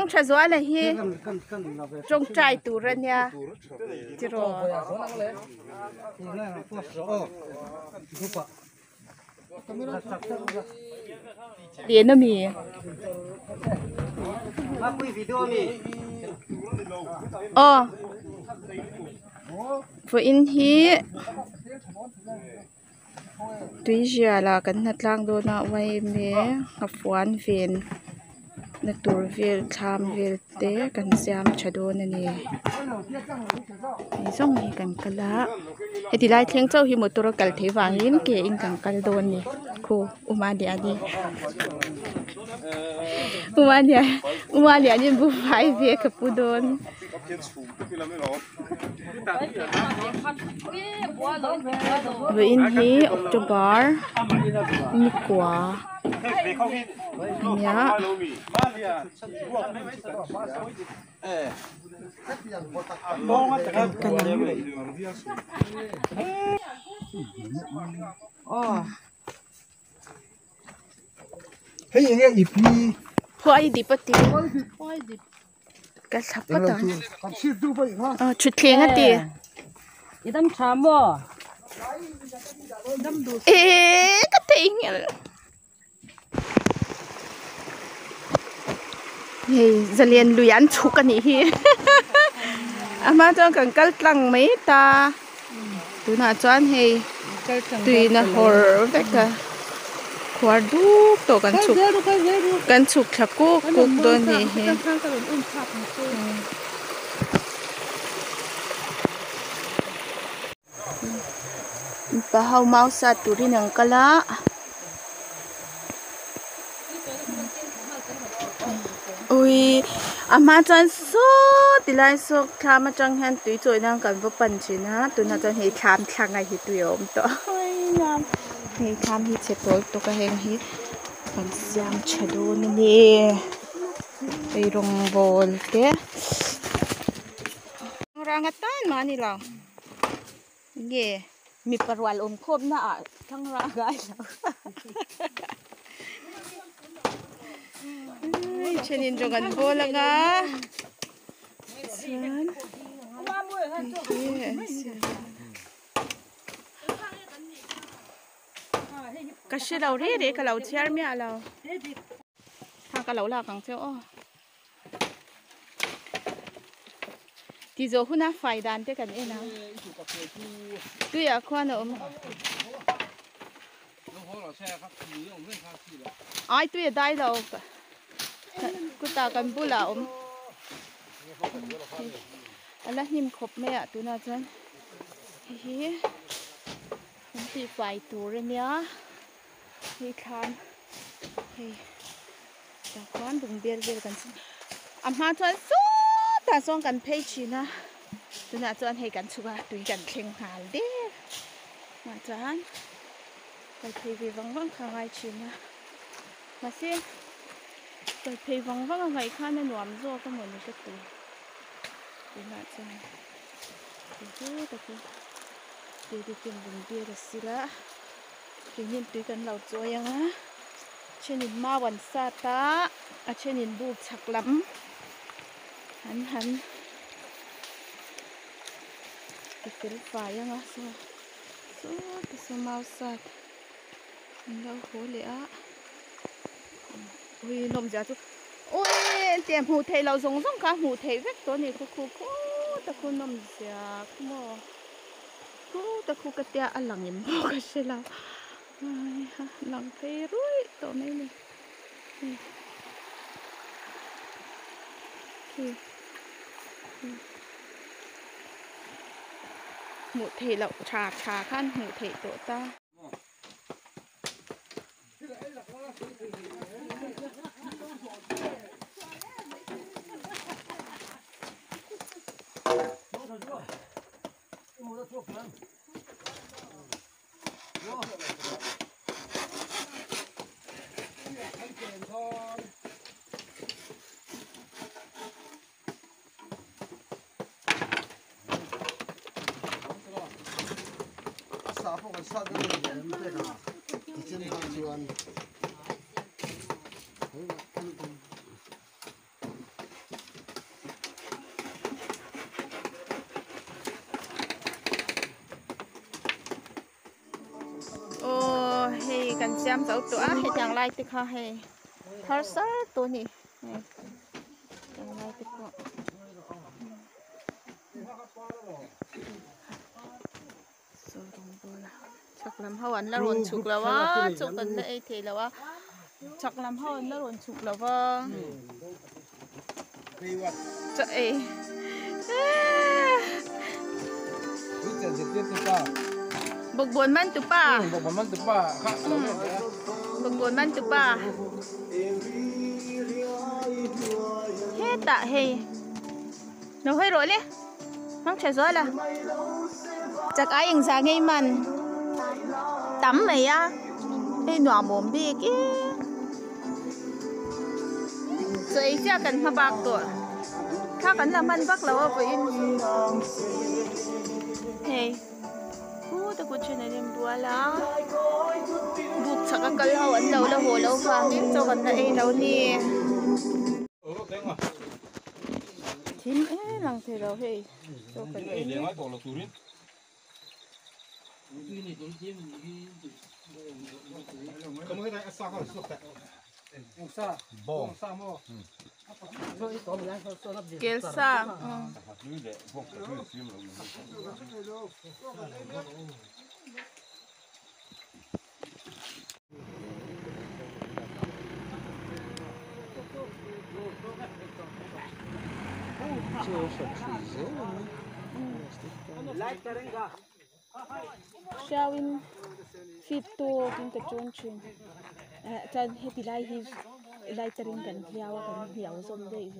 trong trà gió là hi trong trai tủ ra nha chỉ rồi liền nó mì vừa in hi tuy giờ là cái nát lang đồ na vay mẹ ngập phán viên nát tour viên tham viên té cần xem chả đồ này nè xong này cần cái lá thì lại thiên châu hi một tour cần thấy vàng in kia in cần cái đồ này cô umadia đi umadia đi bu phải về cái pu đồn với in hi October mi quả nhá hey nghe ip đi thôi đi bắt đi cái sắp bắt rồi chút tiền á đi 이담 참어. ê cái tiền hey giờ liền lùi ăn chúc cái này mà cho cần cái lăng mấy ta tụi nó cho anh hey tụi nó horror vậy cả khoa đúc tổ cần chúc chắc cô đôi này bà hậu mau sa tụi nâng cái lá ui mà chân số thì lại số tham mà chẳng hạn tụi tôi đang cần vô bận chứ na tụi nó cho hay tham thằng ngày thì tụi ông đó hay tham thì sẽ tôi cái hàng thì còn xem chế độ nè cái rong bol thế orang ngatan mana lah ye mi perwal khom na thang ra gai chenin jogan bola nga san kasi daw ri ka law chair mi alaw ha ka law la kang cheo thì giờ hôm nay phải đàn thế cần em nào tuy à khoan nữa ai tuy ở đây đâu cứ ta cần bù lão anh là nhím khop mẹ tụi nó chân hi thì phải tụi rồi nhá hi khan hi ta khoan đừng biết cần mà chân ta xong cần phê chi na tụi nó cho anh hay cần chua tụi cần khen hà đi mà chán phải phê về vắng vắng khang ai chi na mà xem phải phê vắng vắng ngày khác nên làm do cái món này cái tụi nó cho tụi đi tìm vùng bia được xí lá tụi nhìn tụi cần lâu cho yang á trên nhìn maวันsa ta trên nhìn buộc chặt lắm hắn cái phải á số mau sạch đâu khổ lẽ ui nôm giá chú ui tiệm hủ thầy lâu giống cả hủ thầy vếtตัวนี้khu ta khu nôm giá mò ta khu cái tia ăn lằng nhím cái gì là lằng phê rồiตัวนี้này hủ thể lẩu trà khăn hủ thể tổ ta xem dấu tụa hay chẳng lại tức ha hay thar sar tụi nè chẳng lại tức họ chắc làm hao ăn là rồn chục là vợ chục ăn đây thì là vợ chắc làm hao ăn là rồn chục là vợ chạy bực buồn man tu pa bực buồn man tu pa bực buồn man tu pa hết tạ hay nó hơi rồi đấy không chạy gió là chắc ai những sáng ngay mình tắm mày á đi nọ mồm đi kia rồi chắc cần hoa bạc tuổi khác cần làm ăn bác lâu với hey tôi cũng chuyện này đem đua lá buộc chắc các cây hậu ấn đầu là hồ lâu vàng nên cho gần đây đâu nè chín ấy lần thì đâu thì cho gần đây Kelsa. Shawin fito king kachonchun. Chan happy life is lightering kan hiawa kan hiawa som de is.